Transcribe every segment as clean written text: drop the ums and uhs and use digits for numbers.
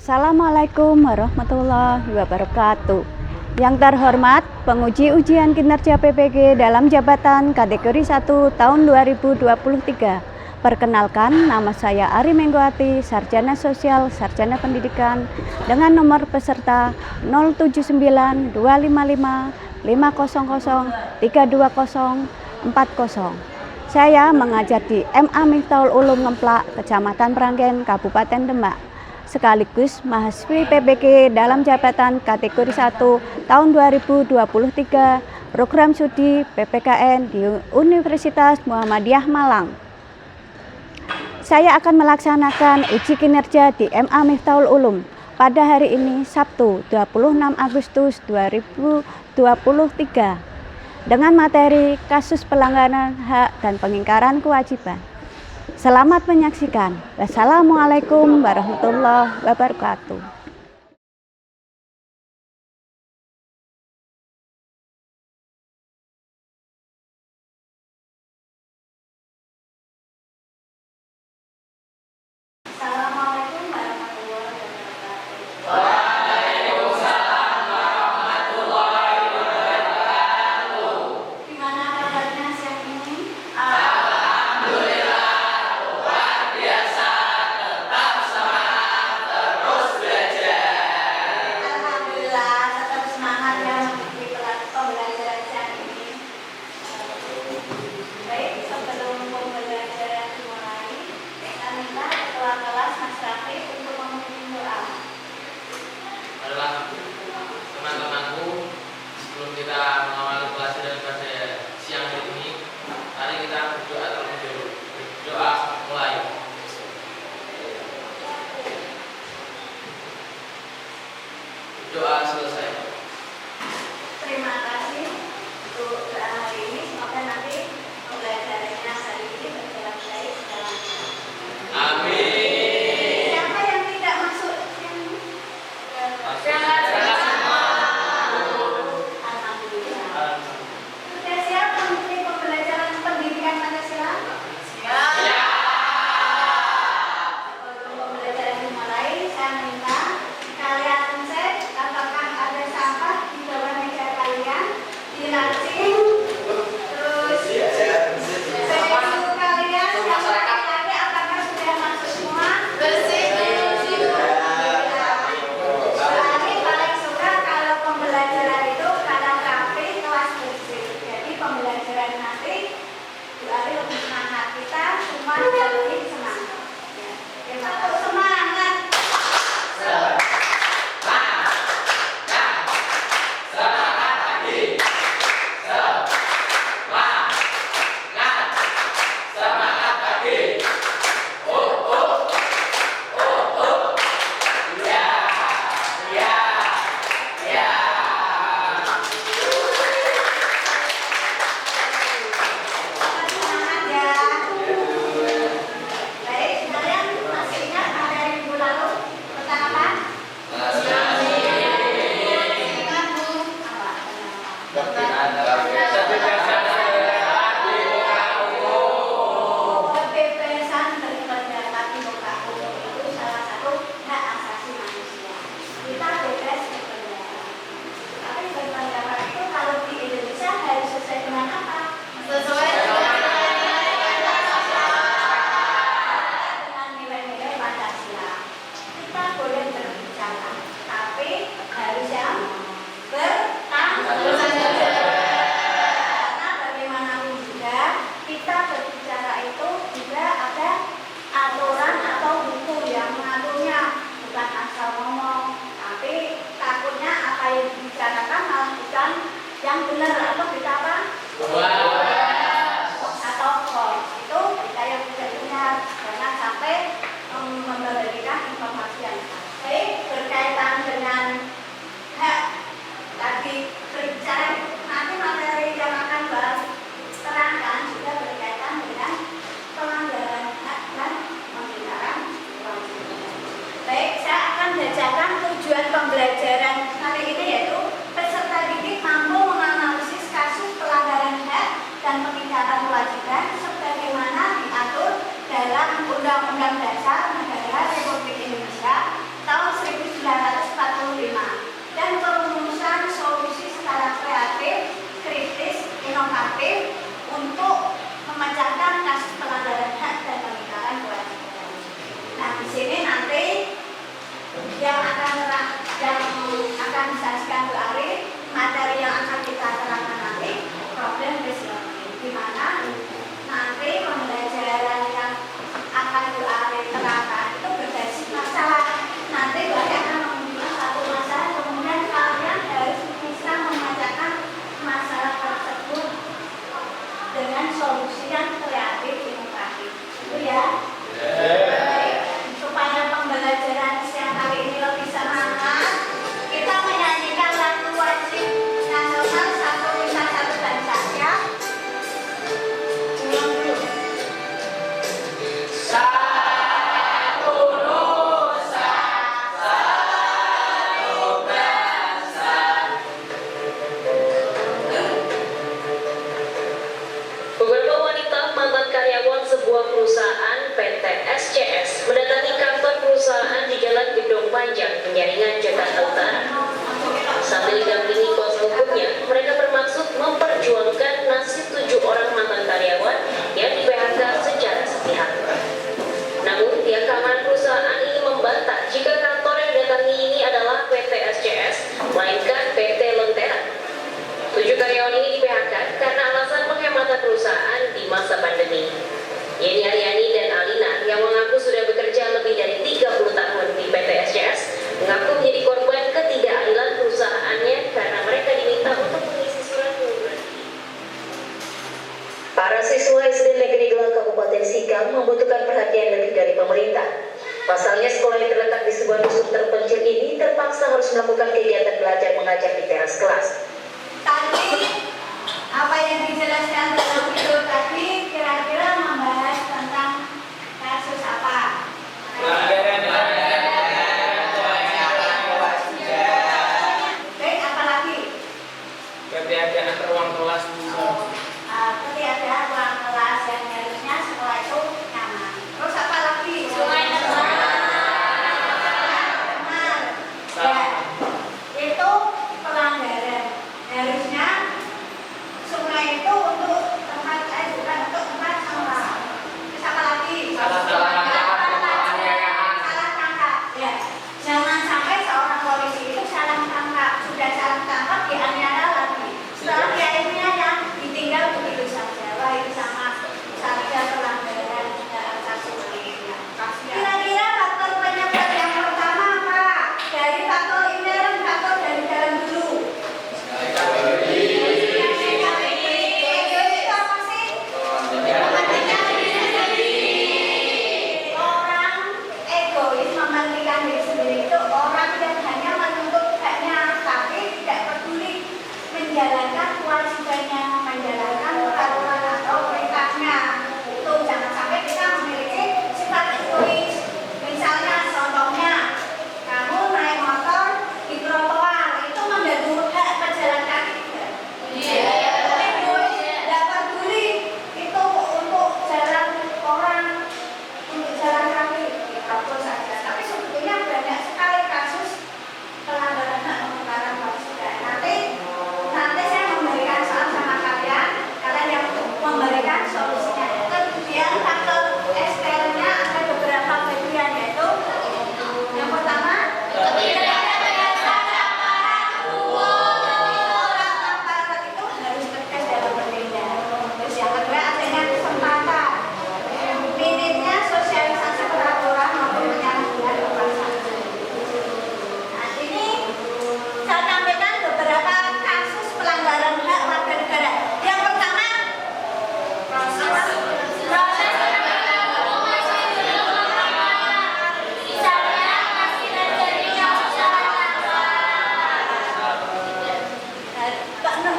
Assalamualaikum warahmatullahi wabarakatuh. Yang terhormat, penguji ujian kinerja PPG dalam jabatan kategori 1 tahun 2023. Perkenalkan, nama saya Ari Menggoati, Sarjana Sosial, Sarjana Pendidikan, dengan nomor peserta 0792505003240. Saya mengajar di MA Miftahul Ulum Ngemplak, Kecamatan Pranggen, Kabupaten Demak, sekaligus mahasiswi PPG dalam jabatan kategori 1 tahun 2023 program studi PPKN di Universitas Muhammadiyah Malang. Saya akan melaksanakan uji kinerja di MA Miftahul Ulum pada hari ini Sabtu 26 Agustus 2023 dengan materi kasus pelanggaran hak dan pengingkaran kewajiban. Selamat menyaksikan. Wassalamualaikum warahmatullahi wabarakatuh. Assalamualaikum warahmatullahi wabarakatuh. Waalaikumsalam warahmatullahi wabarakatuh. Gimana kabarnya siang ini? Alhamdulillah, luar biasa, tetap semangat, terus belajar. Alhamdulillah, tetap semangat ya mengikuti pembelajaran siang ini. Baik, sebelum pembelajaran dimulai, kita minta ketua kelas Mas Rafi untuk memimpin doa. Adalah teman-temanku, sebelum kita mengawali pelajaran pada siang hari ini, mari kita berdoa terlebih dahulu. Doa mulai. Doa selesai. Terima kasih untuk doa hari ini. Semoga nanti pembelajarannya hari ini berjalan baik segalanya. Amin. Siapa yang tidak masuk siang ini? Jangan semua. Alhamdulillah. Sudah siap mengikuti pembelajaran pendidikan Pancasila? Ya. Sebelum pembelajaran dimulai, saya minta kalian cek apakah ada sampah di bawah meja kalian, dilansing, terus baju kalian yang laki-laki apakah sudah masuk semua? Kami paling suka kalau pembelajaran itu kadang rapi, kelas bersih. Jadi pembelajaran nanti Bu Ari lebih semangat, kita semua lebih semangat. Ya, satu semangat. Semangat ya. sebuah perusahaan PT SCS mendatangi kantor perusahaan di Jalan Gedong Panjang, Penjaringan, Jakarta Utara. Sambil didampingi kuasa hukumnya, mereka bermaksud memperjuangkan nasib 7 orang mantan karyawan yang di PHK secara sepihak. Namun, pihak keamanan perusahaan ini membantah jika kantor yang didatangi ini adalah PT SCS, melainkan PT Lentera. 7 karyawan ini di PHK karena alasan penghematan perusahaan di masa pandemi. Yeni Aryani dan Alina yang mengaku sudah bekerja lebih dari 30 tahun di PT SCS mengaku menjadi korban ketidakadilan perusahaannya karena mereka diminta untuk mengisi surat pengunduran diri. Para siswa SD Negeri Gelang Kabupaten Sikam membutuhkan perhatian lebih dari pemerintah. Pasalnya sekolah yang terletak di sebuah dusun terpencil ini terpaksa harus melakukan kegiatan belajar mengajar di teras kelas. Tadi apa yang dijelaskan dalam video tadi kira-kira membahas tentang kasus apa? Baik, apa lagi? Ketiadaan ruang kelas. Ketiadaan ruang kelas yang harusnya sekolah itu nyaman. Terus apa lagi? Sungai benar. Ya, itu pelanggaran. Harusnya sungai itu untuk tempat air, bukan untuk tempat sampah. Terus apa lagi? Salah tangkap. Ya, jangan sampai seorang polisi itu salah tangkap. Sudah salah tangkap dianiaya lagi. Setelah dianiaya yang ditinggal begitu saja. Wah, itu sama saja pelanggaran kasus ini. Kira-kira faktor penyebab yang pertama apa? Dari faktor intern, faktor dari dalam dulu. Orang egois mementingkan diri sendiri itu orang yang hanya menuntut haknya tapi tidak peduli menjalankan kewajibannya, menjalankan peraturan atau perintahnya. Itu jangan sampai kita memiliki sifat egois. Misalnya contohnya kamu naik motor di trotoar itu mengganggu hak pejalan kaki. Egois, tidak peduli itu untuk jalan orang, untuk jalan kaki, apa saja. Tapi sebetulnya banyak sekali kasus pelanggaran hak pemerintahan manusia. Nanti saya memberikan soal sama kalian yang memberikan solusinya. Kemudian faktor eksternnya ada beberapa bagian, yaitu yang pertama orang aparat itu harus tegas dalam bertindak. Terus yang kedua adanya kesempatan, minimnya sosialisasi peraturan maupun penyalahgunaan kekuasaan. Nah, ini saya sampaikan beberapa kasus pelanggaran hak warga negara. Yang pertama,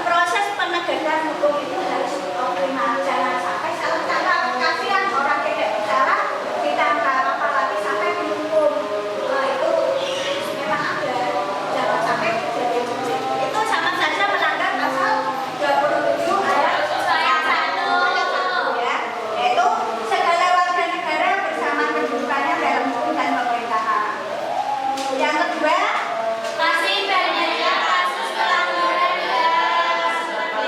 proses penegakan hukum itu harus optimal. Jangan sampai salah tangkap. Kasihan orang tidak bersalah ditangkap, apalagi sampai dihukum. Nah, itu memang ada. Jangan sampai terjadi itu sama saja melanggar pasal 27 ayat 1 ya, yaitu segala warga negara bersama kedudukannya dalam hukum dan pemerintahan. Yang kedua, masih banyaknya kasus pelanggaran HAM seperti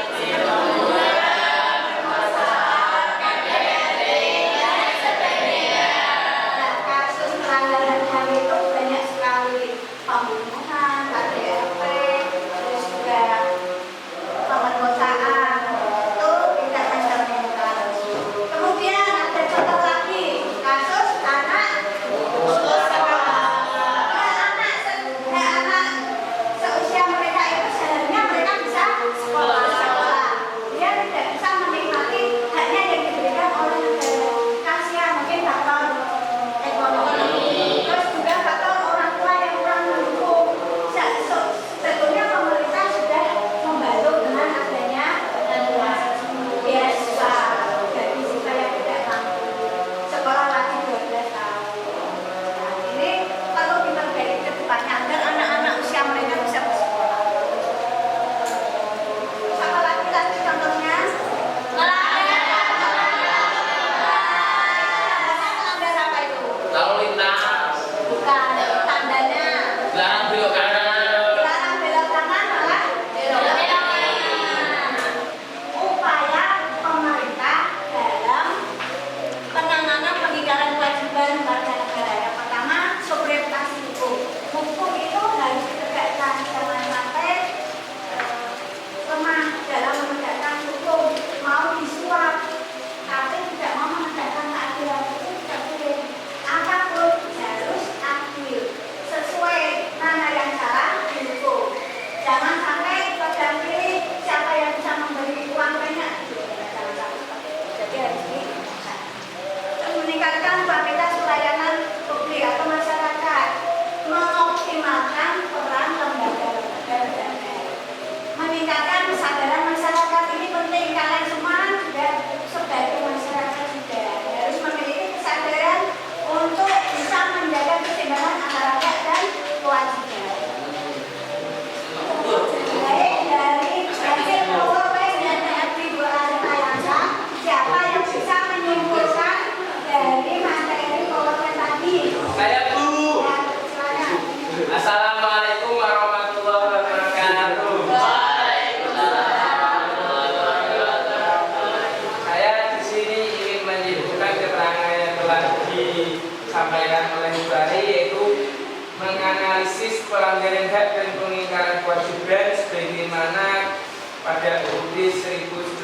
menganalisis pelanggaran hak dan pengingkaran kewajiban sebagaimana pada UUD 1945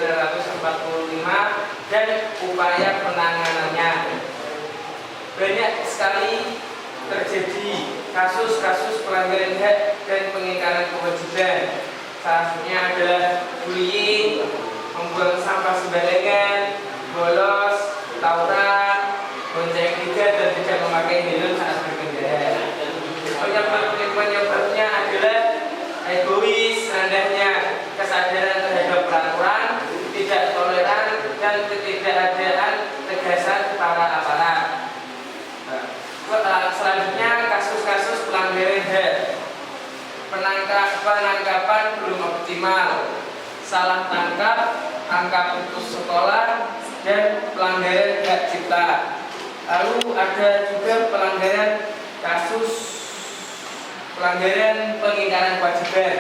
dan upaya penanganannya. Banyak sekali terjadi kasus-kasus pelanggaran hak dan pengingkaran kewajiban. Salah satunya adalah bullying, membuang sampah sembarangan, bolos, tawuran, bonceng tiga dan tidak memakai helm saat berkendara. Penyebabnya adalah egois, rendahnya kesadaran terhadap peraturan, tidak toleran dan ketidakadaan tegasan para aparat. Selanjutnya kasus-kasus pelanggaran HAM. Penangkapan belum optimal, salah tangkap, angka putus sekolah, dan pelanggaran hak cipta. Lalu ada juga pelanggaran pengingkaran kewajiban.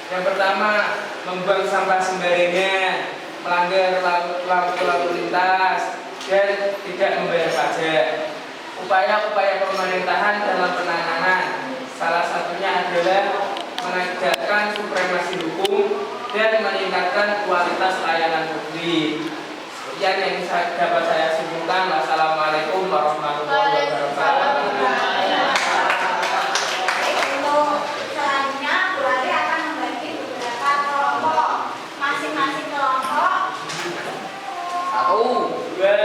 Yang pertama, membuang sampah sembarangan, melanggar lampu lalu lintas, dan tidak membayar pajak. Upaya-upaya pemerintahan dalam penanganan salah satunya adalah menegakkan supremasi hukum dan meningkatkan kualitas layanan publik. Sekian yang dapat saya simpulkan. Wassalamualaikum warahmatullahi wabarakatuh. Untuk selanjutnya Bu Ali akan membagi beberapa kelompok. Masing-masing kelompok Satu, dua,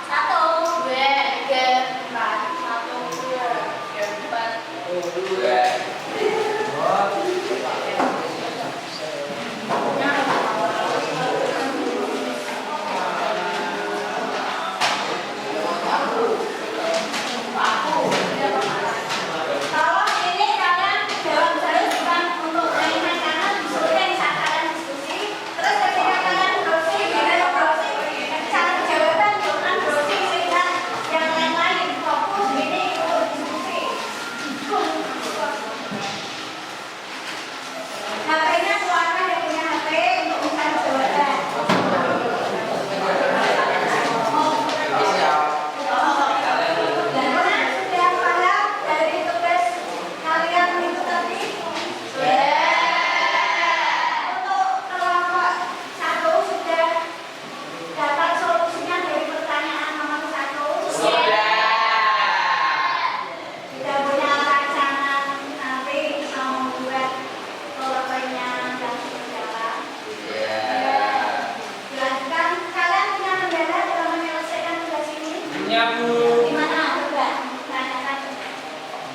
satu, dua, tiga, empat, satu, dua, tiga, empat. dua. Kalau ini kalian jawab saya bukan untuk mainan karena disuruh yang saat kalian diskusi. Terus ketika kalian browsing, kalian browsing, cari jawaban bukan browsing sehingga yang lain-lain fokus ini untuk diskusi. HP-nya keluarkan yang punya HP untuk mencari jawaban. Dan sudah paham dari tugas kalian itu tadi? Untuk kelompok satu sudah dapat solusinya dari pertanyaan nomor satu? Sudah punya rancangan nanti mau membuat powerpoint-nya dan segala. Dilanjutkan, kalian punya kendala dalam menyelesaikan tugas ini? Punya Bu. Di mana? Coba tanyakan.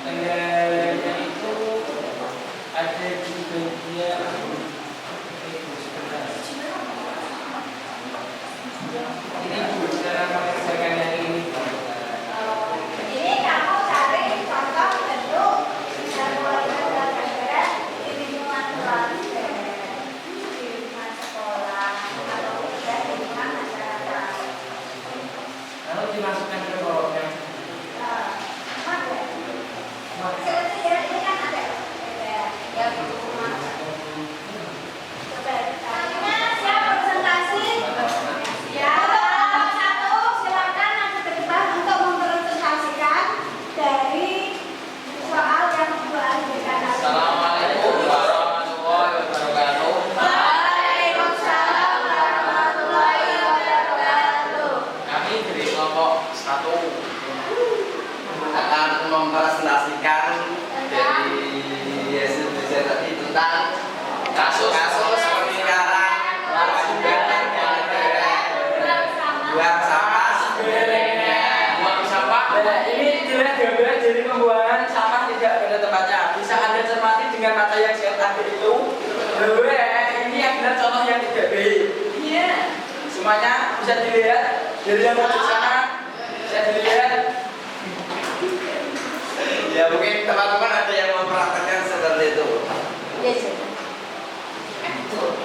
Kendalanya itu ada di bagian ini Bu, cara mengerjakan yang ini. Ini kamu cari contoh bentuk dan keluarga dan gambaran di lingkungan keluarga, di lingkungan sekolah, atau juga di lingkungan masyarakat. Lalu dimasukkan ke kolomnya. Ada. Seperti ya, ini kan ada. Ya, selanjutnya siap presentasi? Ya, satu silakan nanti ke depan untuk mempresentasikan dari soal yang Bu Ali berikan. Assalamualaikum warahmatullahi wabarakatuh. Waalaikumsalam warahmatullahi wabarakatuh. Kami dari kelompok 1 akan mempresentasikan dari hasil riset tadi tentang kasus-kasus pengingkaran kewajiban dan pelanggaran buang sampah sembarangan. Buang sampah. Nah, ini jelas gambaran dari pembuangan sampah tidak pada tempatnya. Bisa Anda cermati dengan mata yang saya ambil itu. Bahwa ini adalah contoh yang tidak baik. Iya. Semuanya bisa dilihat dari yang di sana. Bisa dilihat. Ya mungkin teman-teman ada yang mempraktekkan seperti itu. Yes.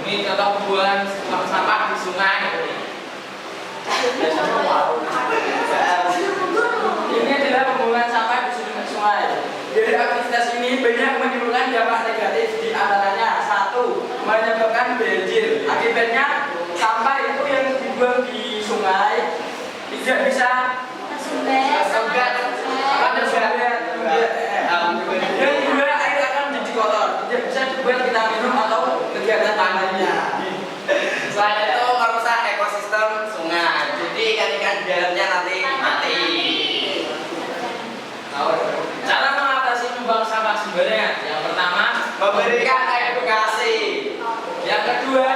Ini contoh pembuangan sampah di sungai. Ini adalah pembuangan sampah di sungai. Dari aktivitas ini banyak menimbulkan dampak negatif, di antaranya 1. Menyebabkan banjir. Akibatnya sampah itu yang dibuang di sungai tidak bisa Sumber pada Yang kedua, air akan menjadi kotor, tidak bisa dibuat kita minum atau kegiatan lainnya. Selain itu merusak ekosistem sungai, jadi ikan-ikan di dalamnya nanti mati. Cara mengatasi membuang sampah sembarangan. Yang pertama, Memberikan edukasi. yang kedua,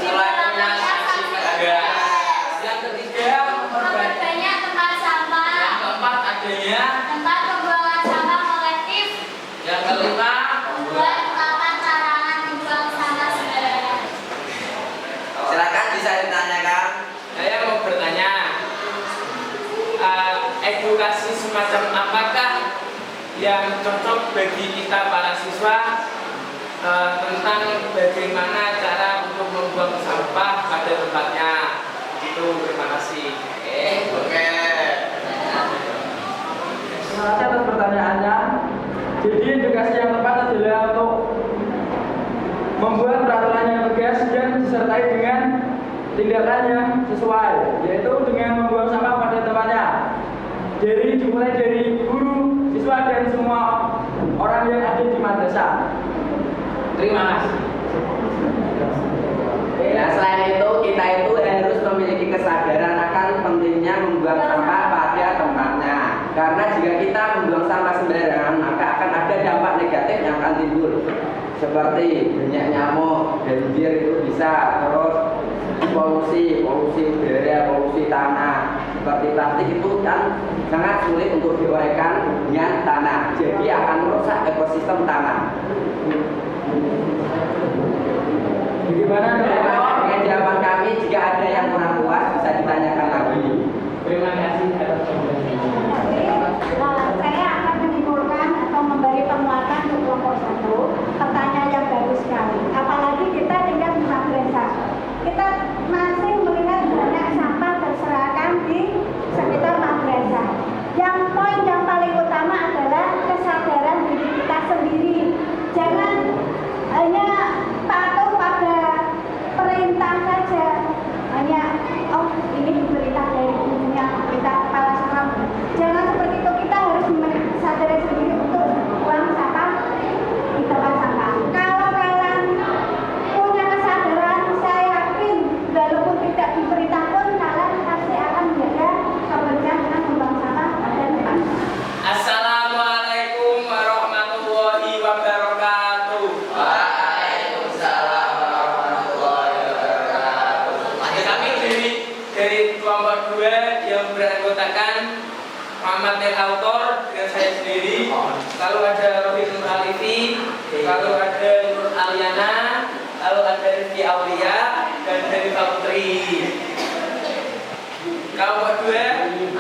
Mulai punya sanksi tegas. yang ketiga, Memperbanyak tempat sampah, yang keempat adanya, tempat pembuangan sampah kolektif, yang kelima, membuat papan larangan membuang sampah sembarangan. Silakan bisa ditanyakan. saya mau bertanya, edukasi semacam apakah yang cocok bagi kita para siswa tentang bagaimana cara untuk membuang sampah pada tempatnya? Itu terima kasih. Oke. Terima kasih atas pertanyaannya. Jadi edukasi yang tepat adalah untuk membuat peraturan yang tegas dan disertai dengan tindakan yang sesuai, yaitu dengan membuang sampah pada tempatnya. Jadi dimulai dari guru, siswa dan semua orang yang ada di madrasah. Terima kasih. Nah, selain itu kita itu harus memiliki kesadaran akan pentingnya membuang sampah pada tempatnya. Karena jika kita membuang sampah sembarangan, maka akan ada dampak negatif yang akan timbul. Seperti banyak nyamuk, banjir itu bisa, terus polusi udara, polusi tanah. Seperti plastik itu kan sangat sulit untuk diuraikan dengan tanah. Jadi akan merusak ekosistem tanah. Bagaimana Dengan jawaban kami, jika ada yang kurang puas bisa ditanyakan lagi. Terima kasih atas penjelasannya. Saya akan menyimpulkan atau memberi penguatan untuk kelompok 1. Pertanyaan yang bagus sekali. Apalagi kita tinggal di madrasah. Kita masih melihat banyak sampah berserakan di sekitar madrasah. Yang poin yang paling utama adalah kesadaran diri kita sendiri. Jangan hanya patuh pada perintah saja. Hanya ini perintah dari gurunya, perintah kepala sekolah. Jangan seperti itu, kita harus sadari sendiri untuk buang sampah di tempat sampah. Kalau kalian punya kesadaran, saya yakin walaupun tidak diperintah pun kalian pasti akan menjaga kebersihan dengan membuang sampah pada tempat. Assalamualaikum warahmatullahi wabarakatuh. Waalaikumsalam warahmatullahi wabarakatuh. Kami dari kelompok 2 yang beranggotakan Muhammad El Autor dengan saya sendiri, lalu ada Rohim Nur Alifi, lalu ada Nur Aliana, lalu ada Rifki Aulia dan Dari Putri. Kelompok 2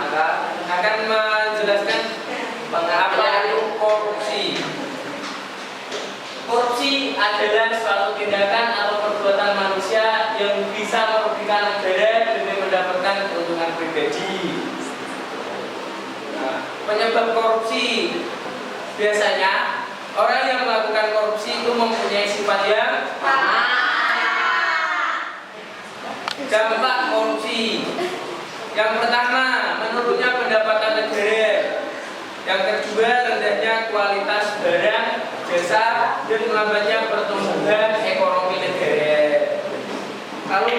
akan menjelaskan apa itu korupsi. Korupsi adalah suatu tindakan atau perbuatan manusia yang bisa merugikan negara demi mendapatkan keuntungan pribadi. Penyebab korupsi biasanya orang yang melakukan korupsi itu mempunyai sifat yang dampak korupsi. Yang pertama, menurunnya pendapatan negara. Yang kedua, rendahnya kualitas barang, jasa, dan melambatnya pertumbuhan ekonomi negara. Lalu,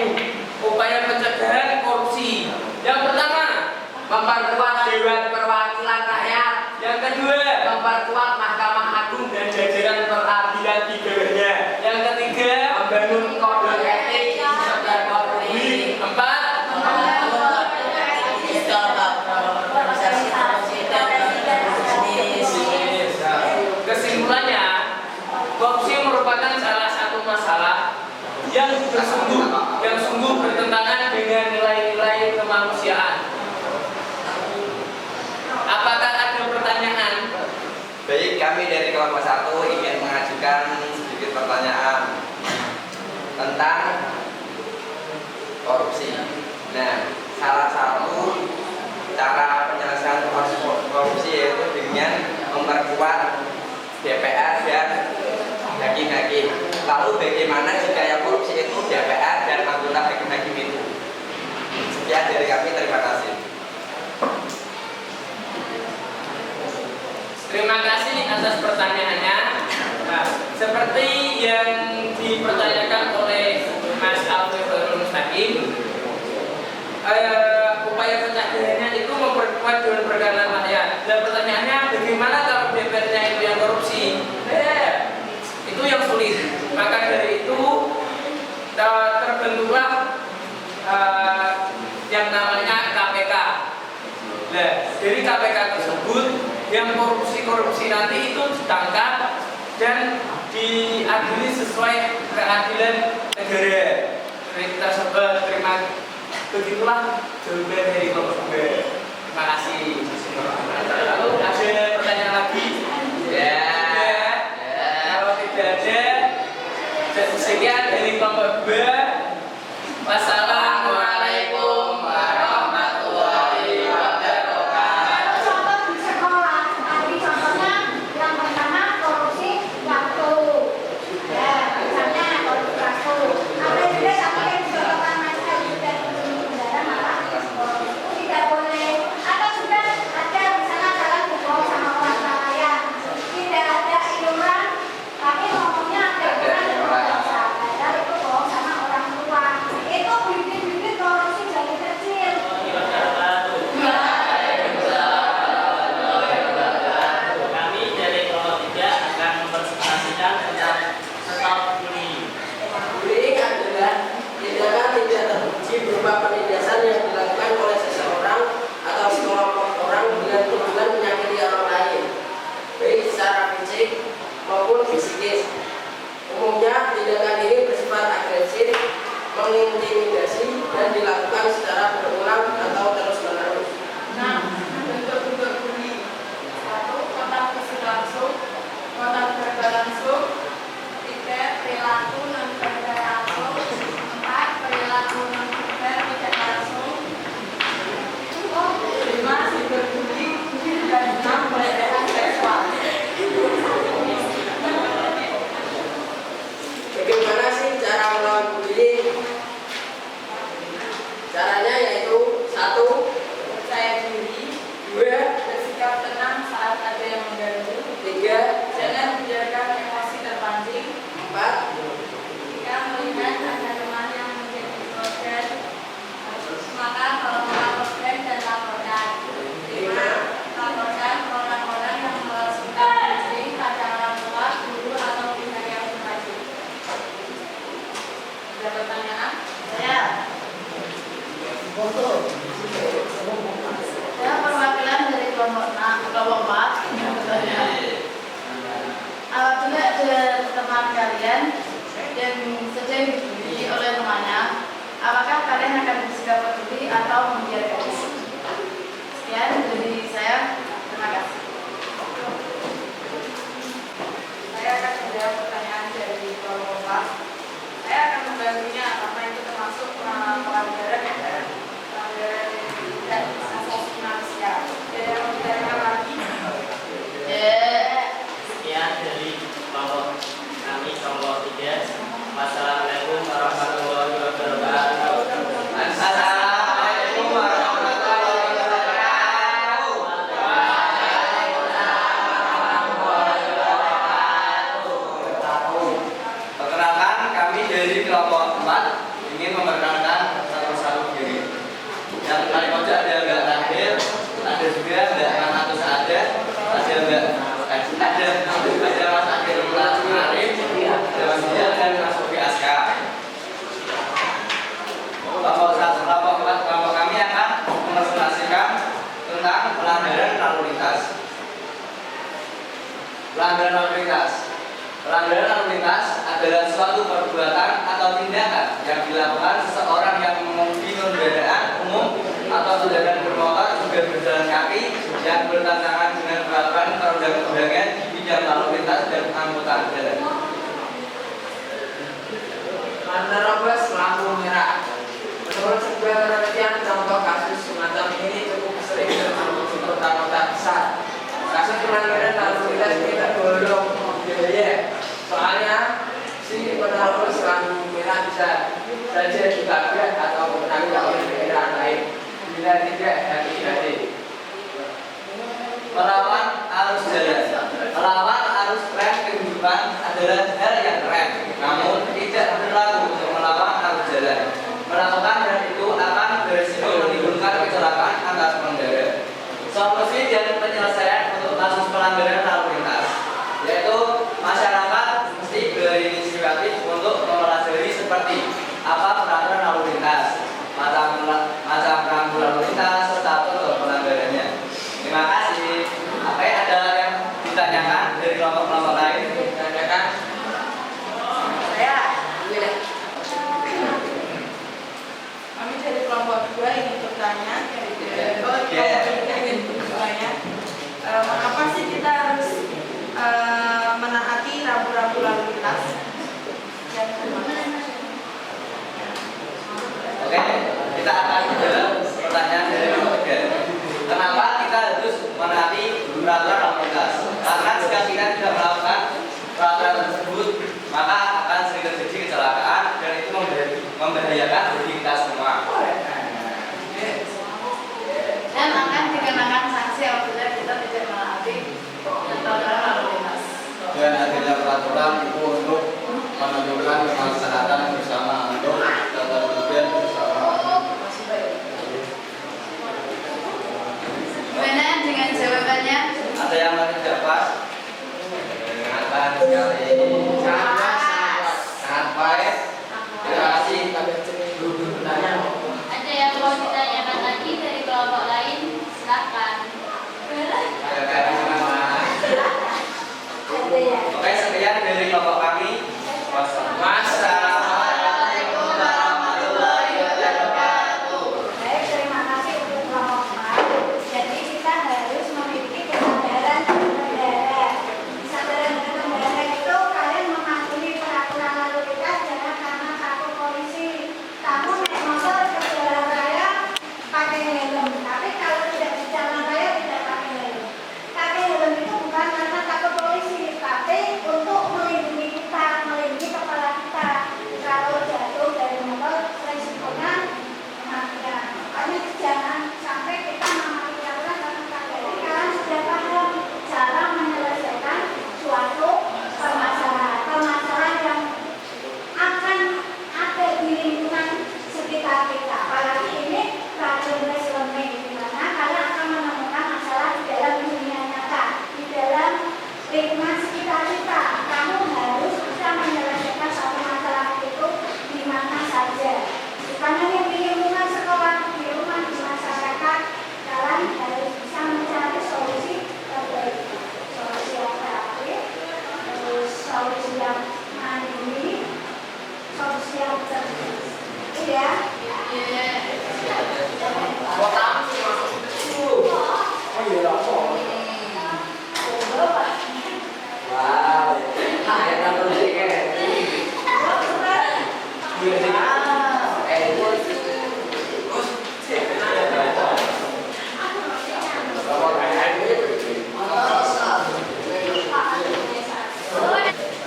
upaya pencegahan korupsi. Yang pertama, Memperkuat Dewan Perwakilan Rakyat. yang kedua, Memperkuat Mahkamah Agung dan jajaran peradilan di bawahnya. yang ketiga, Membangun kode etik serta Polri. 4, kesimpulannya, korupsi merupakan salah satu masalah yang sungguh bertentangan dengan nilai-nilai kemanusiaan. Apakah ada pertanyaan? Baik, kami dari kelompok 1 ingin mengajukan sedikit pertanyaan tentang korupsi. Nah, salah satu cara penyelesaian korupsi yaitu dengan memperkuat DPR dan hakim-hakim. Lalu bagaimana jika yang korupsi itu DPR dan anggota hakim-hakim itu? Sekian dari kami, terima kasih. Terima kasih atas pertanyaannya. Nah, seperti yang dipertanyakan oleh Mas Alfred Mustaqim, upaya pencegahannya itu memperkuat dewan perwakilan rakyat. Dan pertanyaannya, bagaimana kalau DPR-nya itu yang korupsi? Itu yang sulit. Maka dari itu terbentuklah yang namanya KPK. Nah, dari KPK tersebut yang korupsi nanti itu ditangkap dan diadili sesuai keadilan negara. Kita sempat terima, begitulah jawaban dari kelompok B. Terima kasih. Lalu ada pertanyaan lagi? Ya. Kalau tidak ada, sekian dari kelompok B. Wassalamualaikum warahmatullahi wabarakatuh. Contoh di sekolah, tadi contohnya yang pertama korupsi waktu. Ya, misalnya korupsi waktu. Ada juga satu yang dicontohkan Mas Ali juga di negara malah korupsi itu tidak boleh. Atau juga ada misalnya dalam berbohong sama orang kaya, tidak ada iuran, tapi ngomongnya ada iuran yang biasa. Padahal itu bohong sama orang tua. Itu bibit-bibit korupsi dari kecil. Kami dari kelompok 3 akan mempresentasikan tentang stop bullying. Bullying adalah tindakan tidak terpuji berupa penindasan yang dilakukan oleh seseorang atau sekelompok orang dengan tujuan menyakiti orang lain, baik secara fisik maupun psikis. Umumnya tindakan ini bersifat agresif, mengintimidasi, dan dilakukan secara berulang atau terus-menerus. Nah, bentuk-bentuk bully. 1. Kontak fisik langsung, kontak verbal langsung. 3. Perilaku non verbal langsung. 4. Perilaku non verbal tidak langsung. 5. Cyberbully. Dan 6. Pelecehan seksual. Bagaimana sih cara melawan bullying? Caranya yaitu 1. Percaya diri. 2. Bersikap tenang saat ada yang mengganggu. 3. Jangan membiarkan emosi terpancing. 4. Jika melihat ada teman yang menjadi korban, maka kalau melaporkan dan laporkan. 5. Laporkan orang-orang yang melakukan bullying pada orang tua, guru, atau pihak yang berwajib. Ada pertanyaan? Ya. Ya, perwakilan dari kelompok 4 yang bertanya. Apabila ada teman kalian yang sedang dibully oleh temannya, apakah kalian akan bersikap peduli atau membiarkan? Sekian dari saya. Terima kasih. Saya akan menjawab pertanyaan dari kelompok 4. Saya akan membantunya karena itu termasuk pelanggaran dan asasi manusia. Ada yang mau ditanyakan lagi? Sekian dari kelompok kami kelompok 3. Wassalamualaikum warahmatullahi wabarakatuh. Assalamualaikum warahmatullahi wabarakatuh. Perkenalkan, kami dari kelompok 4 ingin memperkenalkan satu-satu diri. Yang paling pojok ada Mbak Tahir, ada juga Mbak Rahmatus ada Mas Akhir Arif, ada Mas Dian dan Mas Sofi Aska. Kelompok kami akan mempresentasikan tentang pelanggaran lalu lintas. Pelanggaran lalu lintas. Pelanggaran lalu lintas adalah suatu perbuatan atau tindakan yang dilakukan seseorang yang mengemudi kendaraan umum atau kendaraan bermotor juga berjalan kaki yang bertentangan dengan peraturan perundang-undangan di bidang lalu lintas dan angkutan jalan. Menerobos lampu merah. Menurut sebuah penelitian, contoh kasus semacam ini cukup sering terjadi di kota-kota besar. Kasus pelanggaran lalu lintas ini tergolong biaya. Soalnya si penerobos lampu merah bisa saja ditabrak atau menabrak oleh kendaraan lain bila tidak hati-hati. Melawan arus jalan. Melawan arus tren kehidupan adalah hal yang keren, namun tidak berlaku untuk melawan arus jalan. Melakukan hal itu akan berisiko menimbulkan kecelakaan antar pengendara. Solusi dan penyelesaian untuk kasus pelanggaran lalu lintas, yaitu masyarakat mesti berinisiatif untuk mempelajari seperti apa peraturan lalu lintas, macam rambu lalu lintas, serta contoh pelanggarannya. Terima kasih. Apa ada yang ditanyakan dari kelompok-kelompok lain? Ditanyakan? Saya, kami dari kelompok 2 ingin bertanya. Mengapa sih kita harus menaati rambu-rambu lalu lintas? Oke, kita akan menjawab pertanyaan dari kelompok 3. Kenapa kita harus menaati peraturan lalu lintas? Karena jika kita tidak melakukan peraturan tersebut, maka akan sering terjadi kecelakaan dan itu membahayakan bagi kita semua. Dan akan dikenakan sanksi apabila kita tidak menaati peraturan lalu lintas. Dan adanya peraturan itu untuk menunjukkan kemaslahatan bersama untuk ketertiban bersama. Gimana dengan jawabannya? Ada yang tidak pas? Dengarkan sekali. Sangat baik. Terima kasih. Ada yang mau ditanyakan lagi dari kelompok lain? Silakan. Oke, sekian dari kelompok kami. Wassalamualaikum warahmatullahi wabarakatuh. Baik, terima kasih untuk kelompok 4. Jadi kita harus memiliki kesadaran berkendara. Kesadaran berkendara itu kalian mematuhi peraturan lalu lintas jangan karena takut polisi. Kamu naik motor ke jalan raya pakai helm, tapi kalau tidak di jalan raya tidak pakai helm. Pakai helm itu bukan karena takut polisi, tapi untuk melindungi kita, melindungi kepala kita. Kalau jatuh dari motor, resikonya kematian. Makanya jangan sampai kita mematuhi peraturan karena takut. Jadi kalian sudah paham cara menyelesaikan suatu permasalahan yang akan ada di lingkungan sekitar kita. Apalagi ini project-based learning, di mana kalian akan menemukan masalah di dalam dunia nyata, di dalam lingkungan sekitar kita. Kamu harus bisa menyelesaikan suatu masalah itu di mana saja. Bukan hanya di lingkungan sekolah, di rumah, di masyarakat. Kalian harus bisa mencari solusi terbaik, solusi yang kreatif, terus solusi yang mandiri, solusi yang cerdas. Iya.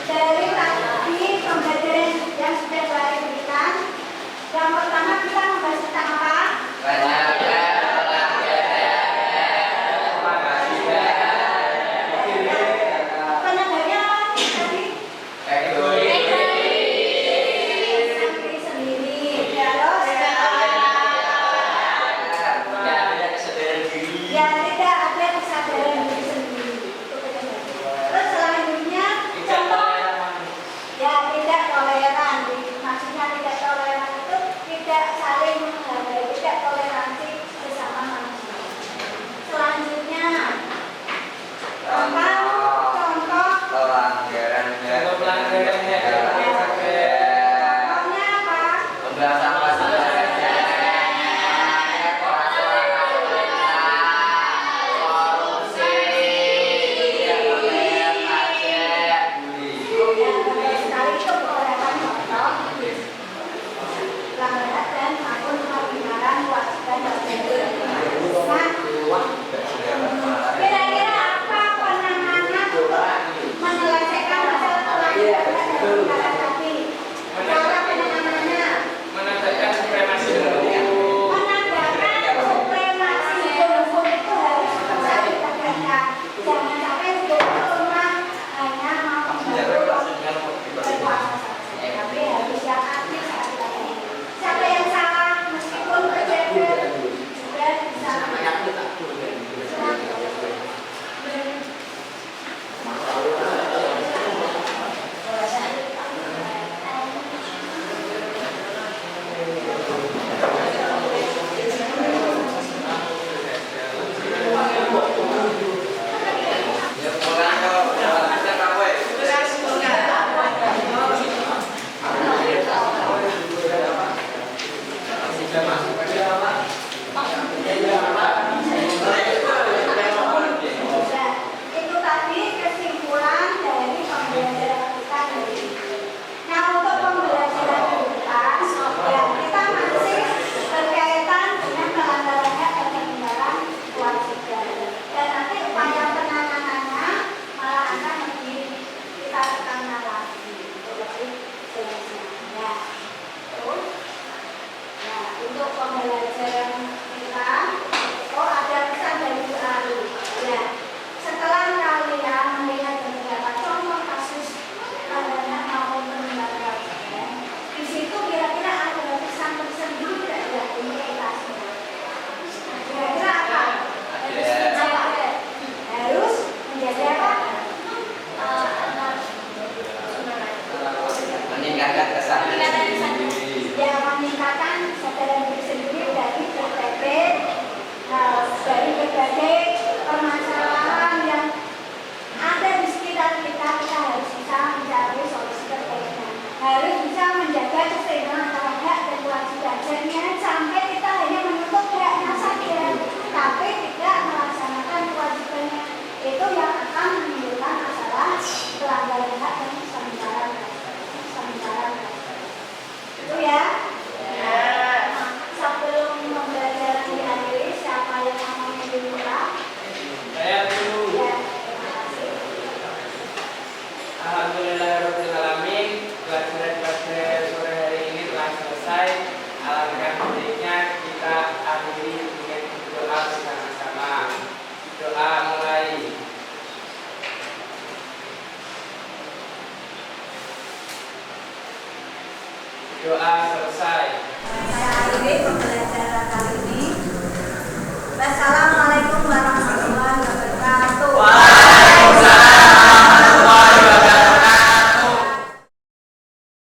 Dari tadi pembelajaran yang sudah saya berikan, yang pertama kita membahas tentang apa? Penegaknya apa sih tadi? Sampai sendiri. pembelajaran kita. Oh, ada pesan dari Bu Ari. Ya, setelah kalian melihat beberapa contoh kasus anak maupun penyebaran di situ kira-kira ada pesan tersendiri tidak ya untuk kita semua? Kira-kira apa? Harus menjadi apa? Meningkatkan kesadaran diri. Ya, meningkatkan kesadaran diri sendiri dari berbagai permasalahan yang ada di sekitar kita. Kita harus bisa mencari solusi terbaiknya. Harus bisa menjaga keseimbangan antara hak dan kewajiban. Jangan sampai kita hanya menuntut haknya saja, tapi tidak melaksanakan kewajibannya. Itu yang akan menimbulkan masalah pelanggaran hak dan keseimbangan. Itu ya. Sebelum pembelajaran diakhiri, siapa yang mau dimulai? Saya dulu. Ya, terima kasih. Alhamdulillahirrahmanirrahim. Pelajaran pada sore hari ini telah selesai. Alangkah baiknya kita akhiri dengan doa bersama-sama. Doa mulai. Doa selesai. Saya akhiri pembelajaran.